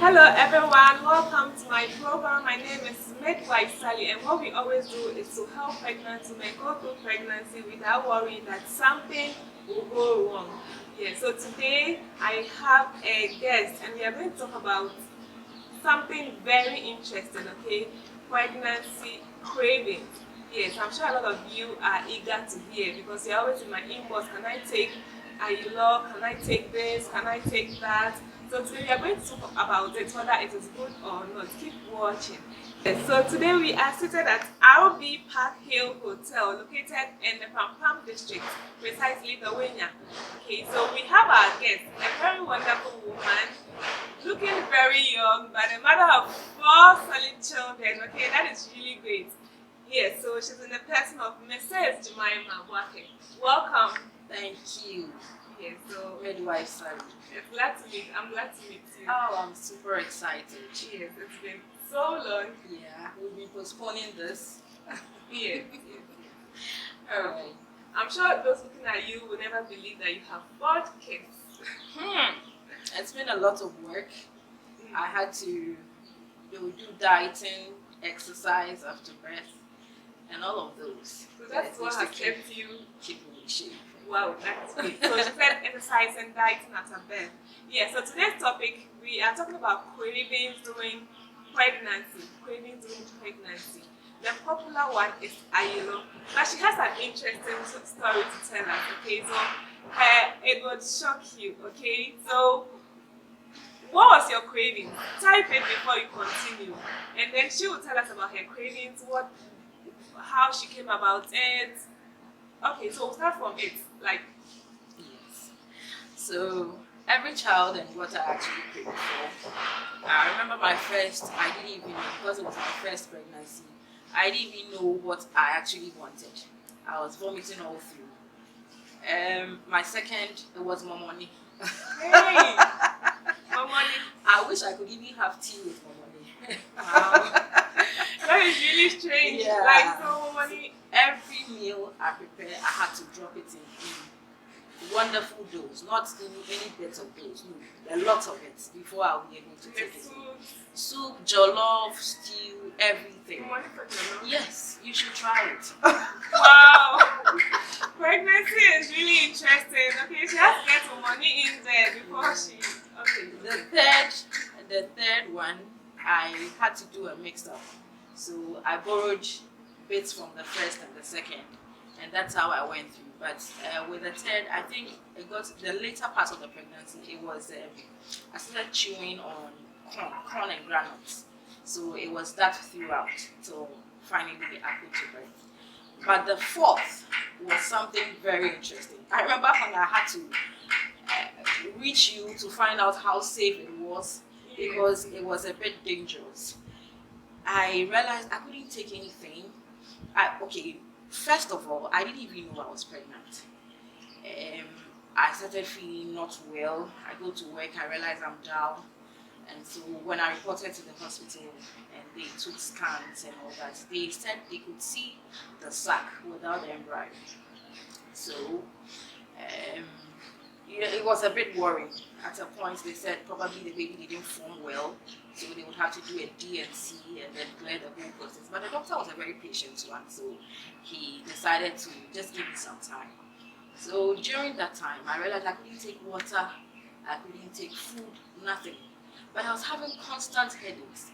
Hello everyone, welcome to my program. My name is Midwife Sally, and what we always do is to help pregnant women go through pregnancy without worrying that something will go wrong. Yeah, so today I have a guest and we are going to talk about something very interesting, okay? Pregnancy cravings. Yes, I'm sure a lot of you are eager to hear because you're always in my inbox. Can I take Ayulo? Can I take this? Can I take that? So today we are going to talk about it, whether it is good or not. Keep watching. Yes, so today we are seated at RB Park Hill Hotel, located in the Pampam district, precisely the Winya. Okay, so we have our guest, a very wonderful woman, looking very young, but a mother of four solid children. Okay, that is really great. Yes, so she's in the person of Mrs. Jemima Wake. Welcome. Thank you. Yes, so Midwife Sally. I'm glad to meet you. Oh, I'm super excited. Yes, it's been so long. Yeah, we've been postponing this. Yes, yes. Alright. I'm sure those looking at you will never believe that you have 4 kids. It's been a lot of work. I had to do dieting, exercise after birth, and all of those. So that's what has kept you. Keep me in shape. Wow, that's great. So she said exercise and dieting after birth. Yeah, so today's topic, we are talking about cravings during pregnancy. Cravings during pregnancy. The popular one is Ayulo. But she has an interesting story to tell us, okay? So it would shock you, okay? So what was your craving? Type it before you continue. And then she will tell us about her cravings, how she came about it. Okay, so we'll start from it. Like, Yes. So every child and what I actually prayed for. I remember I didn't even know, because it was my first pregnancy, I didn't even know what I actually wanted. I was vomiting all through. My second, it was more money. hey, my money. I wish I could even have tea with my money. Wow. That is really strange. Yeah. Like, so money. Every meal I prepared, I had to drop it in wonderful dose, not in any bits of dose, no, a lot of it before I'll be able to The take it. food. Soup, jollof, stew, everything. Money for the Yes, you should try it. Wow. Pregnancy is really interesting. Okay, she has to get some money in there before she. Okay. The third one, I had to do a mix up. So I borrowed bits from the first and the second, and that's how I went through. But with the third, I think it got the later part of the pregnancy. It was I started chewing on corn and granules. So it was that throughout till finally I put to birth. But the fourth was something very interesting. I remember when I had to reach you to find out how safe it was, because it was a bit dangerous. I realized I couldn't take anything. First of all, I didn't even know I was pregnant. I started feeling not well. I go to work, I realize I'm down. And so when I reported to the hospital and they took scans and all that, they said they could see the sac without the embryo. So it was a bit worrying. At a point they said probably the baby didn't form well, so they would have to do a D&C and then clear the whole process. But the doctor was a very patient one, so he decided to just give me some time. So during that time, I realized I couldn't take water, I couldn't take food, nothing. But I was having constant headaches,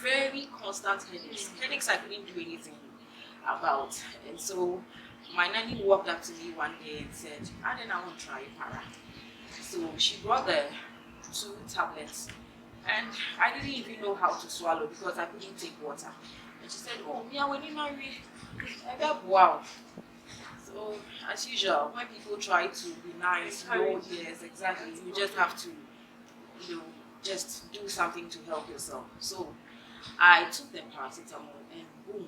very constant headaches. Headaches I couldn't do anything about. And so my nanny walked up to me one day and said, I didn't want to try para. So she brought the 2 tablets, and I didn't even know how to swallow because I couldn't take water. And she said, oh, Mia, when you marry, I got wow. So as usual, when people try to be nice, yes, exactly, you just have to, just do something to help yourself. So I took the paracetamol, and boom,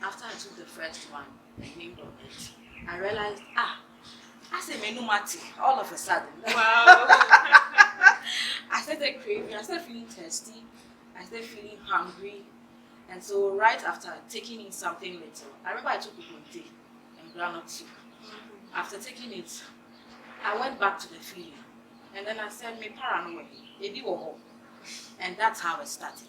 after I took the first one, the named on it, I realized, I said menumati all of a sudden. Wow. I started craving, I started feeling thirsty, I started feeling hungry. And so right after taking in something little, I remember I took tea and groundnut soup. After taking it, I went back to the feeling. And then I said, me paranoid, ebi wo ho. And that's how it started.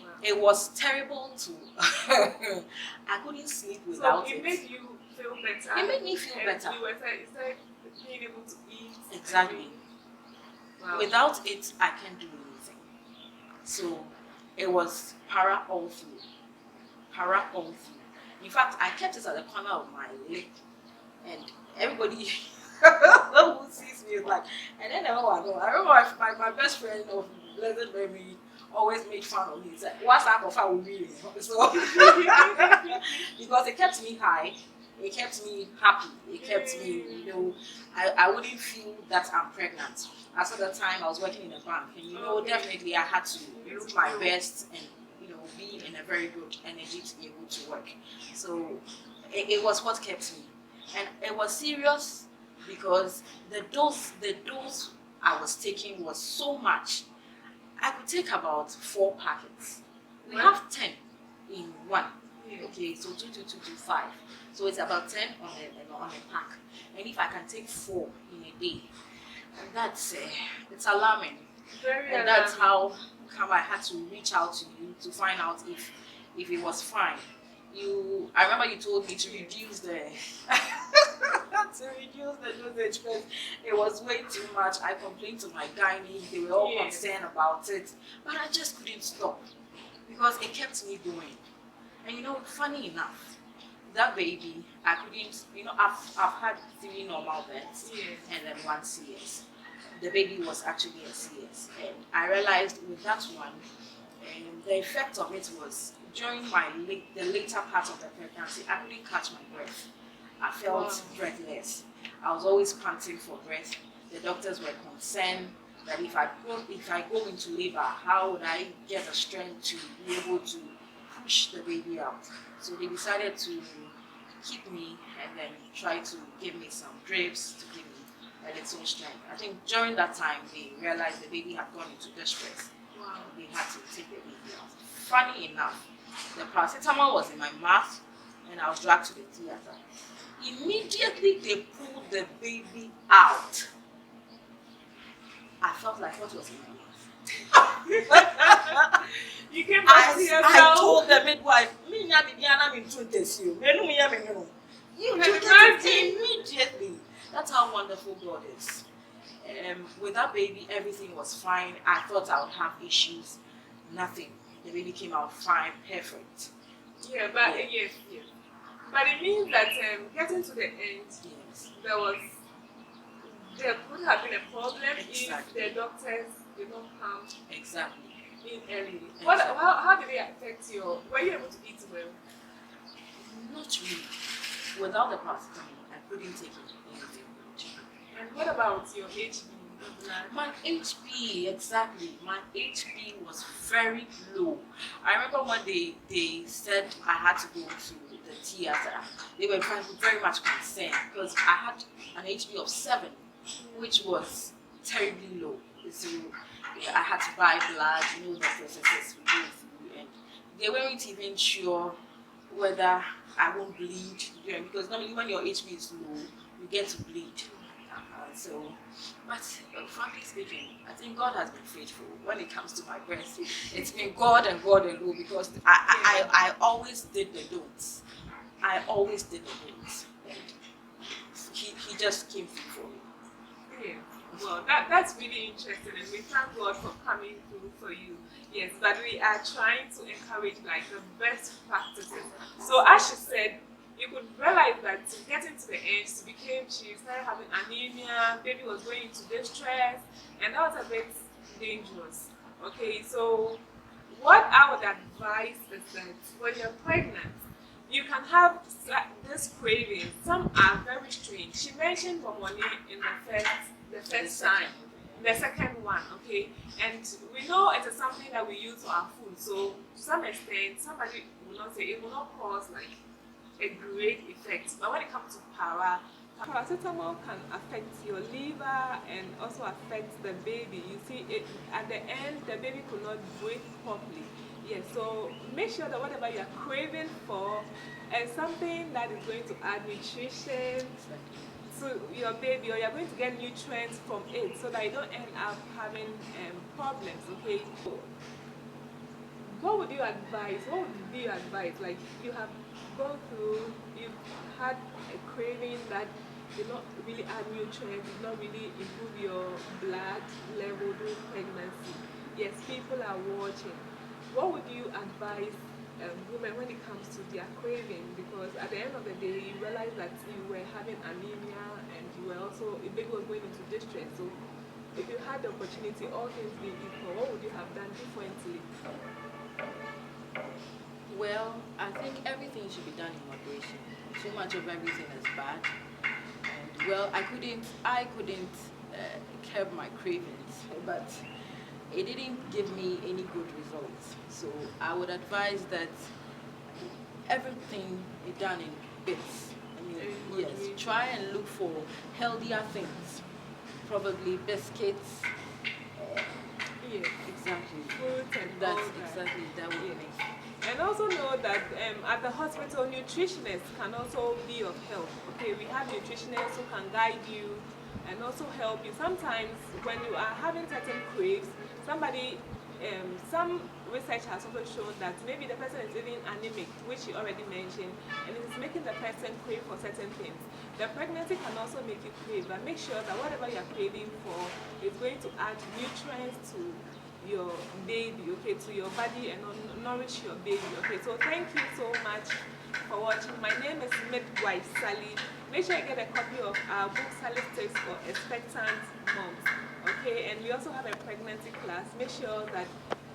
Wow. It was terrible to I couldn't sleep So without it it. made you feel better. It made me feel And better. you were said being able to eat. Exactly. Wow. Without it, I can't do anything. So it was para all through. Para all through. In fact, I kept it at the corner of my lip, and everybody who sees me is like, and then I know. I remember my best friend of blessed memory always made fun of me. He said, "What's that of how we?" So because it kept me high, it kept me happy, it kept me, I wouldn't feel that I'm pregnant. As at the time, I was working in a bank, and definitely I had to look my best and be in a very good energy to be able to work. So it was what kept me, and it was serious because the dose I was taking was so much. I could take about 4 packets. We have 10 in one. Okay, so 2, 2, 2, 2, 5. So it's about 10 on a pack. And if I can take 4 in a day, and that's it's alarming. Very And that's how come I had to reach out to you to find out if it was fine. I remember you told me to reduce the dosage because it was way too much. I complained to my gynae, they were all concerned about it, but I just couldn't stop because it kept me going. And funny enough, that baby, I couldn't, I've had 3 normal births and then 1 CS. The baby was actually a CS, and I realized with that one, the effect of it was during the later part of the pregnancy, I couldn't catch my breath. I felt breathless. I was always panting for breath. The doctors were concerned that if I go into labor, how would I get the strength to be able to push the baby out? So they decided to keep me and then try to give me some drips to give me a little strength. I think during that time they realized the baby had gone into distress. Wow. They had to take the baby out. Funny enough, the paracetamol was in my mouth and I was dragged to the theater. Immediately they pulled the baby out. I felt like what was in my mouth. You came back to yourself. I told the midwife, you took it immediately. That's how wonderful God is. With that baby, everything was fine. I thought I would have issues. Nothing. The baby came out fine, perfect. Yeah, but yes. But it means that getting to the end, there could have been a problem if the doctors did not come in early. How did it affect were you able to eat well? Not really. Without the paracetamol, I couldn't take anything. And what about your HB? My HB, exactly. My HB was very low. I remember when they said I had to go to the theater, they were very much concerned because I had an HB of 7, which was terribly low. So I had to buy blood, the processes we go through, and they weren't even sure whether I won't bleed, because normally when your HB is low, you get to bleed. But frankly speaking, I think God has been faithful when it comes to my breast. It's been God and God alone, because I always did the don'ts. I always did the don'ts. And he just came through for me. Yeah. Well, that's really interesting, and we thank God for coming through for you. Yes, but we are trying to encourage the best practices. So as she said, you could realize that getting to the end, she started having anemia, baby was going into distress, and that was a bit dangerous. Okay, so what I would advise is that when you're pregnant, you can have this craving. Some are very strange. She mentioned Bomoni in the first time, the second one, okay? And we know it is something that we use for our food. So to some extent, somebody will not say it will not cause a great effect. But when it comes to paracetamol can affect your liver and also affect the baby. You see, at the end, the baby could not breathe properly. Yes, so make sure that whatever you are craving for is something that is going to add nutrition to your baby, or you're going to get nutrients from it, so that you don't end up having problems. Okay, what would you advise? What would be your advice? Like, you have gone through, you've had a craving that did not really add nutrients, did not really improve your blood level during pregnancy. Yes, people are watching. What would you advise women when it comes to their craving? Because at the end of the day, you realize that you were having anemia, and you were also, a baby was going into distress. So if you had the opportunity, all things being equal, what would you have done differently? Well, I think everything should be done in moderation. Too much of everything is bad. And well, I couldn't curb my cravings, but it didn't give me any good results. So I would advise that everything is done in bits. I mean, In yes, moderation. try and look for healthier things, probably biscuits. Yes, Exactly. fruits and all That's that. exactly that would Yes. make. And also know that at the hospital, nutritionists can also be of help. Okay, we have nutritionists who can guide you and also help you. Sometimes when you are having certain craves, some research has also shown that maybe the person is even anemic, which you already mentioned, and it is making the person crave for certain things. The pregnancy can also make you crave, but make sure that whatever you're craving for is going to add nutrients to your baby, okay, to your body, and nourish your baby. Okay, so thank you so much for watching. My name is Midwife Sally. Make sure you get a copy of our book, Sally's Tips for Expectant Moms. Okay, and we also have a pregnancy class. Make sure that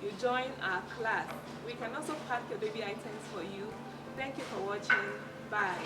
you join our class. We can also pack your baby items for you. Thank you for watching. Bye.